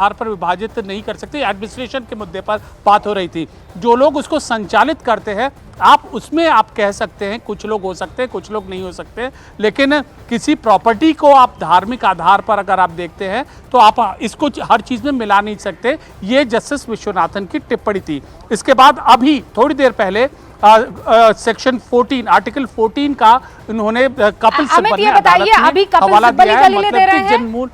आधार पर विभाजित नहीं कर सकते। एडमिनिस्ट्रेशन के मुद्दे पर बात हो रही थी। जो लोग उसको संचालित करते हैं, आप उसमें आप कह सकते हैं कुछ लोग हो सकते हैं, कुछ लोग नहीं हो सकते, लेकिन किसी प्रॉपर्टी को आप धार्मिक आधार पर अगर आप देखते हैं तो आप इसको हर चीज़ में मिला नहीं सकते। ये जस्टिस विश्वनाथन की टिप्पणी थी। इसके बाद अभी थोड़ी देर पहले सेक्शन 14 आर्टिकल 14 का उन्होंने कपिल सिब्बल ने अदालत में हवाला दिया है। मतलब कि जनमूल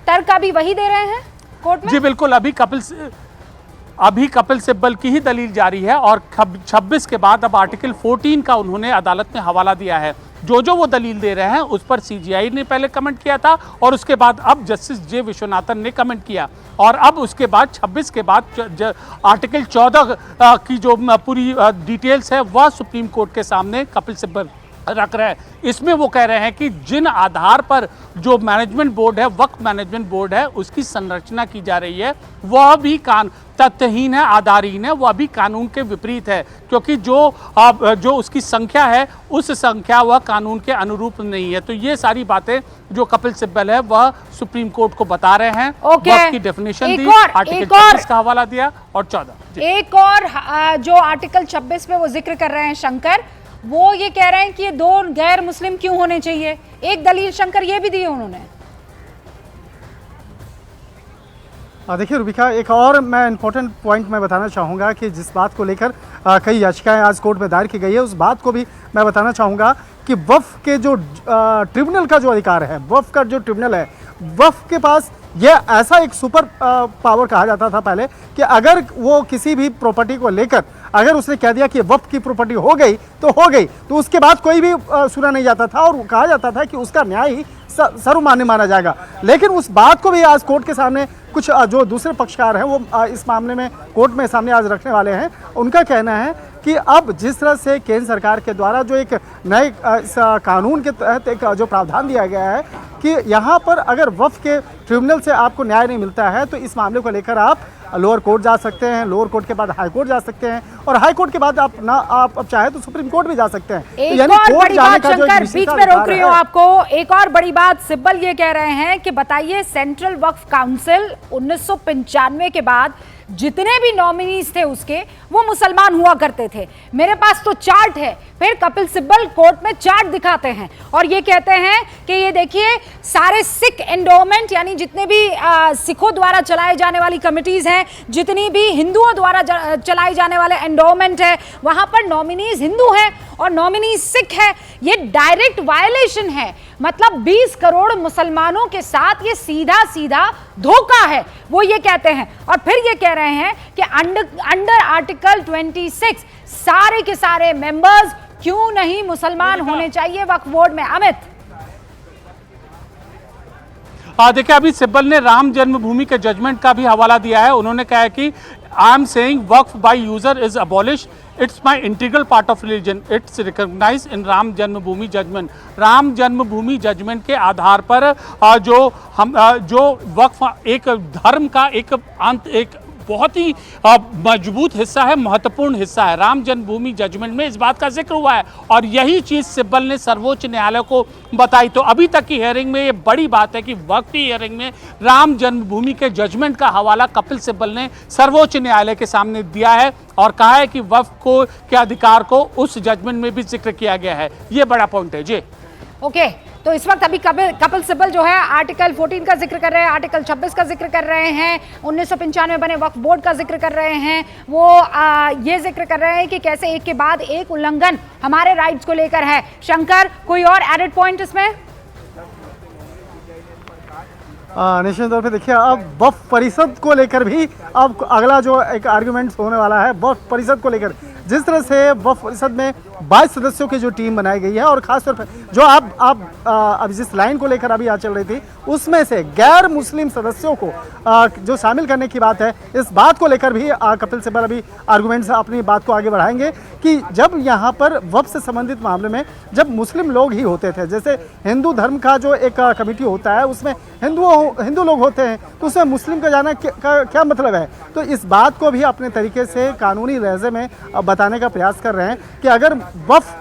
तर्क अभी वही दे रहे हैं कोर्ट में। जी बिल्कुल, अभी कपिल सिब्बल की ही दलील जारी है और 26 के बाद अब आर्टिकल 14 का उन्होंने अदालत में हवाला दिया है। जो वो दलील दे रहे हैं उस पर सीजीआई ने पहले कमेंट किया था और उसके बाद अब जस्टिस जे विश्वनाथन ने कमेंट किया और अब उसके बाद 26 के बाद आर्टिकल 14 की जो पूरी डिटेल्स है वह सुप्रीम कोर्ट के सामने कपिल सिब्बल रख रहे हैं। इसमें वो कह रहे हैं कि जिन आधार पर जो मैनेजमेंट बोर्ड है, वक्फ मैनेजमेंट बोर्ड है, उसकी संरचना की जा रही है वह भी तथ्यहीन है, आधारहीन है, वह भी कानून के विपरीत है, क्योंकि जो उसकी संख्या है उस संख्या वह कानून के अनुरूप नहीं है। तो ये सारी बातें जो कपिल सिब्बल है वह सुप्रीम कोर्ट को बता रहे हैं। वक्फ की डेफिनेशन दी, आर्टिकल 26 का हवाला दिया और 14 एक और जो आर्टिकल 26 पे वो जिक्र कर रहे हैं शंकर, वो ये कह रहे हैं कि ये दो गैर मुस्लिम क्यों होने चाहिए। एक दलील शंकर ये भी दी है उन्होंने। देखिए रुबिका, एक और मैं इंपॉर्टेंट पॉइंट मैं बताना चाहूँगा कि जिस बात को लेकर कई याचिकाएं आज कोर्ट में दायर की गई है, उस बात को भी मैं बताना चाहूँगा कि वक्फ के जो ट्रिब्यूनल का जो अधिकार है, वक्फ का जो ट्रिब्यूनल है, वक्फ के पास यह ऐसा एक सुपर पावर कहा जाता था पहले कि अगर वो किसी भी प्रॉपर्टी को लेकर अगर उसने कह दिया कि वक्फ की प्रॉपर्टी हो गई तो हो गई, तो उसके बाद कोई भी सुना नहीं जाता था और कहा जाता था कि उसका न्याय ही सर्वमान्य माना जाएगा। लेकिन उस बात को भी आज कोर्ट के सामने कुछ जो दूसरे पक्षकार हैं वो इस मामले में कोर्ट में सामने आज रखने वाले हैं। उनका कहना है कि अब जिस तरह से केंद्र सरकार के द्वारा जो एक नए कानून के तहत एक जो प्रावधान दिया गया है कि यहाँ पर अगर वक्फ के ट्रिब्यूनल से आपको न्याय नहीं मिलता है तो इस मामले को लेकर आप लोअर कोर्ट जा सकते हैं, लोअर कोर्ट के बाद हाई कोर्ट जा सकते हैं और हाई कोर्ट के बाद आप चाहे तो सुप्रीम कोर्ट भी जा सकते हैं। एक और बड़ी बात शंकर, बीच में रोक रही हूं आपको, एक और बड़ी बात सिब्बल ये कह रहे हैं कि बताइए सेंट्रल वक्फ काउंसिल 1995 के बाद जितने भी नॉमिनीज थे उसके वो मुसलमान हुआ करते थे। मेरे पास तो चार्ट है, फिर कपिल सिब्बल कोर्ट में चार्ट दिखाते हैं और ये कहते हैं कि ये देखिए सारे सिख एंडोमेंट यानी जितने भी सिखों द्वारा चलाए जाने वाली कमिटीज हैं, जितनी भी हिंदुओं द्वारा चलाए जाने वाले एंडोमेंट है, वहां पर नॉमिनीज हिंदू हैं और नॉमिनीज सिख है। ये डायरेक्ट वायलेशन है, मतलब 20 करोड़ मुसलमानों के साथ ये सीधा सीधा धोखा है, वो ये कहते हैं। और फिर ये कह रहे हैं कि अंडर आर्टिकल 26 सारे के सारे मेंबर्स क्यों नहीं मुसलमान होने चाहिए वक्फ बोर्ड में। अमित, देखिए अभी सिब्बल ने राम जन्मभूमि के जजमेंट का भी हवाला दिया है। उन्होंने कहा है कि I am saying waqf by user is abolish, it's my integral part of religion, it's recognize in Ram Janmabhoomi judgment. Ram Janmabhoomi judgement के आधार पर जो वक्फ एक धर्म का एक बहुत ही मजबूत हिस्सा है, महत्वपूर्ण हिस्सा है। राम जन्मभूमि जजमेंट में इस बात का जिक्र हुआ है और यही चीज सिब्बल ने सर्वोच्च न्यायालय को बताई। तो अभी तक की हियरिंग में ये बड़ी बात है कि वक्फ की हियरिंग में राम जन्मभूमि के जजमेंट का हवाला कपिल सिब्बल ने सर्वोच्च न्यायालय के सामने दिया है और कहा है कि वक्फ को के अधिकार को उस जजमेंट में भी जिक्र किया गया है। ये बड़ा पॉइंट है जी। ओके, तो इस वक्त अभी कपिल सिब्बल जो है आर्टिकल 14 का जिक्र कर रहे हैं, आर्टिकल 26 का जिक्र कर रहे हैं, 1995 में बने वक्फ बोर्ड का जिक्र कर रहे हैं। वो ये जिक्र कर रहे हैं कि कैसे एक के बाद एक उल्लंघन हमारे राइट्स को लेकर है। शंकर, कोई और एडेड पॉइंट इसमें? निश्चित तौर पे देखिए अब वक्फ परिषद को लेकर भी अब अगला जो एक आर्गुमेंट होने वाला है वक्फ परिषद को लेकर। जिस तरह से वक्फ परिषद में 22 सदस्यों की जो टीम बनाई गई है और खासतौर पर जो अब जिस लाइन को लेकर अभी चल रही थी उसमें से गैर मुस्लिम सदस्यों को जो शामिल करने की बात है, इस बात को लेकर भी कपिल सिब्बल अभी आर्गुमेंट्स अपनी बात को आगे बढ़ाएंगे कि जब यहाँ पर वक्फ से संबंधित मामले में जब मुस्लिम लोग ही होते थे, जैसे हिंदू धर्म का जो एक कमेटी होता है उसमें हिंदू लोग होते हैं, तो उसमें मुस्लिम का जाना क्या मतलब है। तो इस बात को भी अपने तरीके से कानूनी लहजे में बताने का प्रयास कर रहे हैं कि अगर वक्फ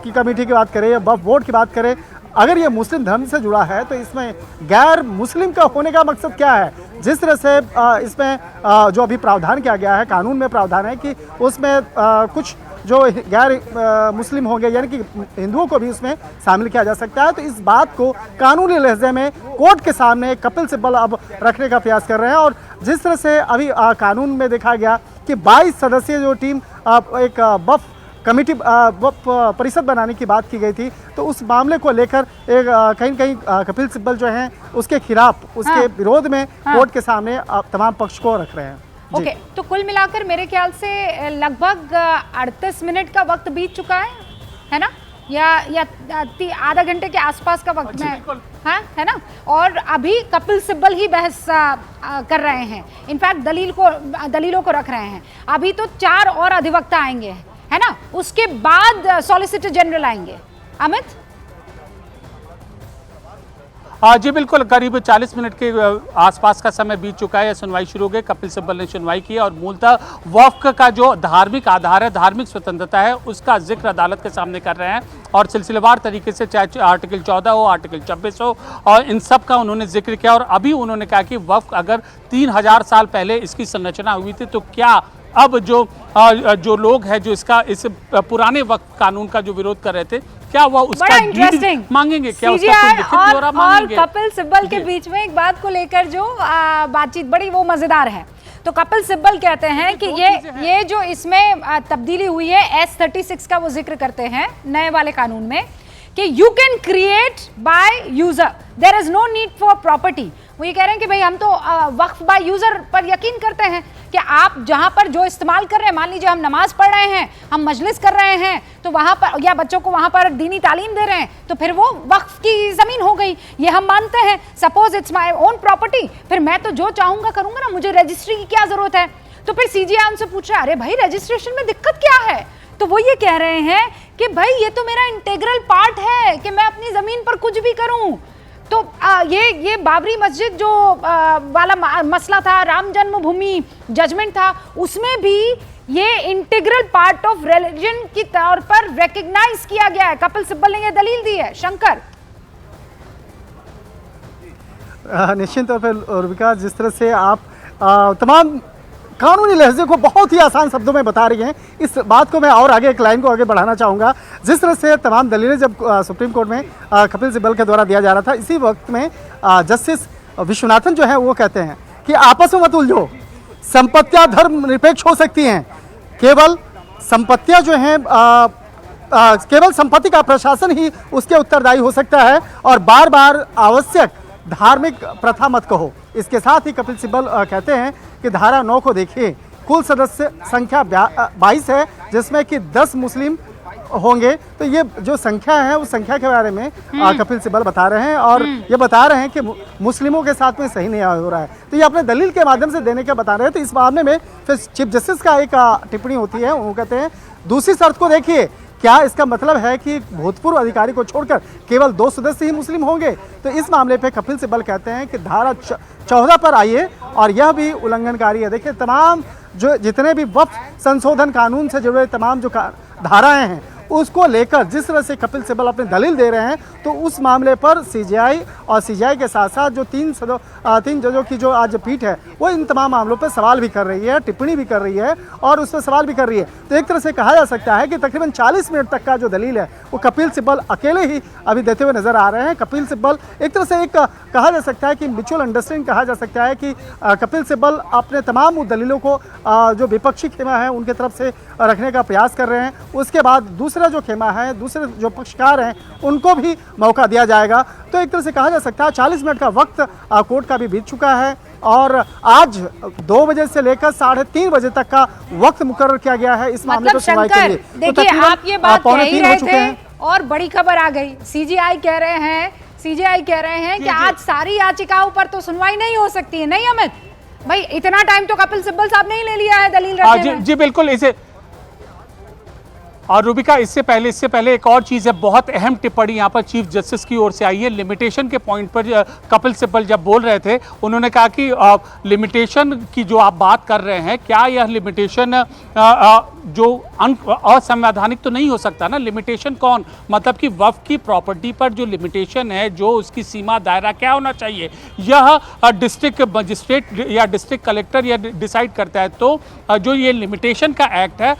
की कमेटी की बात करें या वक्फ बोर्ड की बात करें, अगर ये मुस्लिम धर्म से जुड़ा है तो इसमें गैर मुस्लिम का होने का मकसद क्या है? जिस तरह से इसमें जो अभी प्रावधान किया गया है, कानून में प्रावधान है कि उसमें कुछ जो गैर मुस्लिम होंगे यानी कि हिंदुओं को भी उसमें शामिल किया जा सकता है। तो इस बात को कानूनी लहजे में कोर्ट के सामने कपिल सिब्बल अब रखने का प्रयास कर रहे हैं। और जिस तरह से अभी कानून में देखा गया कि 22 सदस्यीय जो टीम एक वक्फ कमेटी वक्फ परिषद बनाने की बात की गई थी, तो उस मामले को लेकर एक कहीं न कहीं कपिल सिब्बल जो हैं उसके खिलाफ, उसके विरोध में कोर्ट के सामने तमाम पक्ष को रख रहे हैं। ओके, तो कुल मिलाकर मेरे ख्याल से लगभग 38 मिनट का वक्त बीत चुका है ना, या आधा घंटे के आसपास का वक्त में, हाँ है ना। और अभी कपिल सिब्बल ही बहस कर रहे हैं, इनफैक्ट दलीलों को रख रहे हैं। अभी तो 4 और अधिवक्ता आएंगे, है ना, उसके बाद सॉलिसिटर जनरल आएंगे। अमित जी बिल्कुल, करीब 40 मिनट के आसपास का समय बीत चुका है। सुनवाई शुरू हो गई, कपिल सिब्बल ने सुनवाई की और मूलतः वक्फ का जो धार्मिक आधार है, धार्मिक स्वतंत्रता है, उसका जिक्र अदालत के सामने कर रहे हैं। और सिलसिलेवार तरीके से चाहे आर्टिकल 14 हो, आर्टिकल 26 हो, और इन सब का उन्होंने जिक्र किया। और अभी उन्होंने कहा कि वक्फ अगर 3000 साल पहले इसकी संरचना हुई थी, तो क्या अब जो लोग हैं जो इस पुराने वक्फ कानून का जो विरोध कर रहे थे, क्या वो उसका डीड मांगेंगे, क्या उसका कोई लिखित ब्यौरा मांगेंगे? और कपिल सिब्बल के बीच में एक बात को लेकर जो बातचीत बड़ी वो मजेदार है। तो कपिल सिब्बल कहते हैं कि ये जो इसमें तब्दीली हुई है, S36 का वो जिक्र करते हैं नए वाले कानून में कि you can create by user, there is no need for property. वो ये कह रहे हैं कि भाई हम तो वक्फ बाय यूजर पर यकीन करते हैं कि आप जहां पर जो इस्तेमाल कर रहे हैं, मान लीजिए हम नमाज पढ़ रहे हैं, हम मजलिस कर रहे हैं, तो वहां पर या बच्चों को वहां पर दीनी तालीम दे रहे हैं, तो फिर वो वक्फ की जमीन हो गई, ये हम मानते हैं। Suppose it's my own property, फिर मैं तो जो चाहूंगा करूंगा ना, मुझे रजिस्ट्री की क्या जरूरत है? तो फिर सीजीआई उनसे पूछ रहा है, अरे भाई रजिस्ट्रेशन में दिक्कत क्या है? तो वो ये कह रहे हैं कि भाई ये तो मेरा इंटीग्रल पार्ट है कि मैं अपनी जमीन पर कुछ भी करूं। तो ये बाबरी मस्जिद जो वाला मसला था, राम जन्मभूमि जजमेंट था, उसमें भी ये इंटीग्रल पार्ट ऑफ रिलीजन की तौर पर रिकॉग्नाइज किया गया है। कपिल सिब्बल ने ये दलील दी है। शंकर, निश्चित तौर पर रुबिका, जिस तरह से आप तमाम कानूनी लहजे को बहुत ही आसान शब्दों में बता रही हैं, इस बात को मैं और आगे एक लाइन को आगे बढ़ाना चाहूँगा। जिस तरह से तमाम दलीलें जब सुप्रीम कोर्ट में कपिल सिब्बल के द्वारा दिया जा रहा था, इसी वक्त में जस्टिस विश्वनाथन जो है वो कहते हैं कि आपस में मत उलझो, संपत्तियाँ धर्मनिरपेक्ष हो सकती हैं, केवल संपत्तियाँ जो हैं केवल संपत्ति का प्रशासन ही उसके उत्तरदायी हो सकता है, और बार बार आवश्यक धार्मिक प्रथा मत कहो। इसके साथ ही कपिल सिब्बल कहते हैं कि धारा 9 को देखिए, कुल सदस्य संख्या 22 है, जिसमें कि 10 मुस्लिम होंगे। तो ये जो संख्या है उस संख्या के बारे में कपिल सिब्बल बता रहे हैं, और ये बता रहे हैं कि मुस्लिमों के साथ में सही नहीं हो रहा है। तो ये अपने दलील के माध्यम से देने का बता रहे हैं। तो इस मामले में फिर चीफ जस्टिस का एक टिप्पणी होती है, वो कहते हैं दूसरी शर्त को देखिए, क्या इसका मतलब है कि भूतपूर्व अधिकारी को छोड़कर केवल 2 सदस्य ही मुस्लिम होंगे? तो इस मामले पे कपिल सिब्बल कहते हैं कि धारा 14 पर आइए, और यह भी उल्लंघनकारी है। देखिए, तमाम जो जितने भी वक्फ संशोधन कानून से जुड़े तमाम जो धाराएं हैं, उसको लेकर जिस तरह से कपिल सिब्बल अपने दलील दे रहे हैं, तो उस मामले पर सीजीआई और सीजीआई के साथ साथ जो 3 जजों की जो आज पीठ है, वो इन तमाम मामलों पर सवाल भी कर रही है, टिप्पणी भी कर रही है, और उस पर सवाल भी कर रही है। तो एक तरह से कहा जा सकता है कि तकरीबन 40 मिनट तक का जो दलील है वो कपिल सिब्बल अकेले ही अभी देते हुए नजर आ रहे हैं। कपिल सिब्बल एक तरह से एक कहा जा सकता है कि म्यूचुअल अंडरस्टैंडिंग कहा जा सकता है कि कपिल सिब्बल अपने तमाम दलीलों को जो विपक्षी खेमा है उनके तरफ से रखने का प्रयास कर रहे हैं। उसके बाद दूसरा जो खेमा है, दूसरे जो पक्षकार हैं, उनको भी मौका दिया जाएगा। तो एक तरह से कहा जा सकता है 40 मिनट का वक्त कोर्ट का भी बीत चुका है, और आज 2 बजे से लेकर 3:30 बजे तक का वक्त मुकर्रर किया गया है इस मामले को सुनवाई के लिए। देखिए, आप ये बात कह ही रहे थे और बड़ी खबर आ गई। सीजीआई कह रहे हैं कि आज सारी याचिकाओं पर तो सुनवाई नहीं हो सकती है। नहीं अमित भाई, इतना टाइम तो कपिल सिब्बल साहब ने ही ले लिया है दलील रखने में। जी बिल्कुल। इसे और रुबिका, इससे पहले एक और चीज़ है, बहुत अहम टिप्पणी यहाँ पर चीफ जस्टिस की ओर से आई है। लिमिटेशन के पॉइंट पर कपिल सिब्बल जब बोल रहे थे, उन्होंने कहा कि लिमिटेशन की जो आप बात कर रहे हैं, क्या यह लिमिटेशन जो असंवैधानिक तो नहीं हो सकता ना। लिमिटेशन कौन, मतलब कि वक्फ की प्रॉपर्टी पर जो लिमिटेशन है, जो उसकी सीमा दायरा क्या होना चाहिए, यह डिस्ट्रिक्ट मजिस्ट्रेट या डिस्ट्रिक्ट कलेक्टर या डिसाइड करता है। तो जो ये लिमिटेशन का एक्ट है,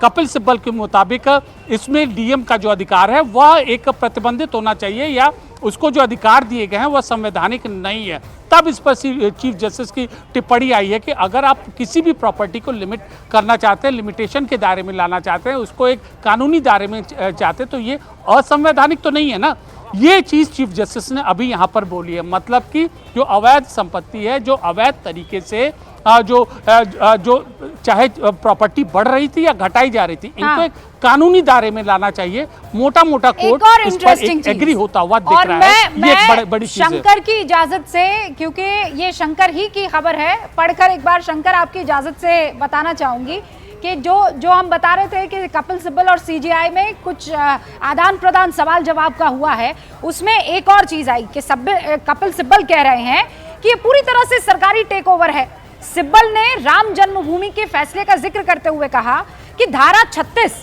कपिल सिब्बल के मुताबिक इसमें डीएम का जो अधिकार है वह एक प्रतिबंधित होना चाहिए, या उसको जो अधिकार दिए गए हैं वह संवैधानिक नहीं है। तब इस पर चीफ जस्टिस की टिप्पणी आई है कि अगर आप किसी भी प्रॉपर्टी को लिमिट करना चाहते हैं, लिमिटेशन के दायरे में लाना चाहते हैं, उसको एक कानूनी दायरे में चाहते हैं, तो ये असंवैधानिक तो नहीं है ना। ये चीज़ चीफ जस्टिस ने अभी यहाँ पर बोली है। मतलब कि जो अवैध संपत्ति है, जो अवैध तरीके से जो चाहे प्रॉपर्टी बढ़ रही थी या घटाई जा रही थी, इनको एक कानूनी दायरे में लाना चाहिए। मोटा मोटा कोर्ट इस पर एग्री होता हुआ दिख रहा है। ये एक बड़ी चीज है। शंकर की इजाजत से, क्योंकि ये शंकर ही की खबर है, पढ़कर एक बार शंकर आपकी इजाजत से बताना चाहूंगी कि जो हम बता रहे थे कि कपिल सिब्बल और सीजीआई में कुछ आदान प्रदान सवाल जवाब का हुआ है, उसमें एक और चीज आई कि कपिल सिब्बल कह रहे हैं कि ये पूरी तरह से सरकारी टेक ओवर है। सिब्बल ने राम जन्मभूमि के फैसले का जिक्र करते हुए कहा कि धारा 36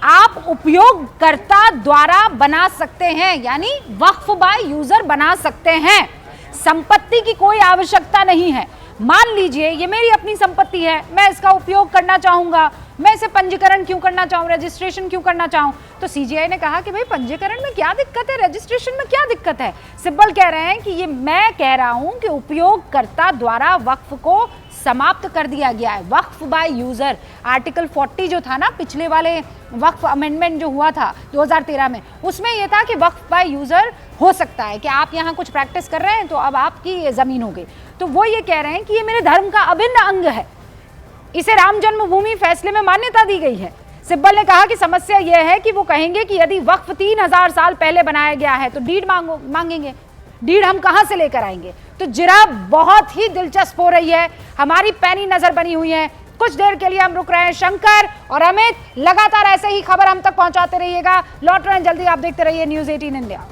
आप उपयोगकर्ता द्वारा बना सकते हैं, यानी वक्फ बाय यूजर बना सकते हैं, संपत्ति की कोई आवश्यकता नहीं है। मान लीजिए ये मेरी अपनी संपत्ति है, मैं इसका उपयोग करना चाहूंगा, मैं इसे पंजीकरण क्यों करना चाहूं, रजिस्ट्रेशन क्यों करना चाहूं। तो सीजीआई ने कहा कि भाई पंजीकरण में क्या दिक्कत है, रजिस्ट्रेशन में क्या दिक्कत है। सिब्बल कह रहे हैं कि ये मैं कह रहा हूं कि उपयोगकर्ता द्वारा वक्फ को समाप्त कर दिया गया है। वक्फ बाय यूजर, आर्टिकल 40 जो था ना, पिछले वाले वक्फ अमेंडमेंट जो हुआ था 2013 में, उसमें यह था कि वक्फ बाय यूजर हो सकता है कि आप यहाँ कुछ प्रैक्टिस कर रहे हैं तो अब आपकी ये जमीन हो गई। तो वो ये कह रहे हैं कि ये मेरे धर्म का अभिन्न अंग है, इसे राम जन्मभूमि फैसले में मान्यता दी गई है। सिब्बल ने कहा कि समस्या यह है कि वो कहेंगे कि यदि वक्फ 3000 साल पहले बनाया गया है तो डीड मांगेंगे, डीड हम कहां से लेकर आएंगे। तो जिरा बहुत ही दिलचस्प हो रही है, हमारी पैनी नजर बनी हुई है। कुछ देर के लिए हम रुक रहे हैं। शंकर और अमित लगातार ऐसे ही खबर हम तक पहुंचाते रहिएगा। लौट रहे हैं जल्दी, आप देखते रहिए न्यूज़ 18 इंडिया।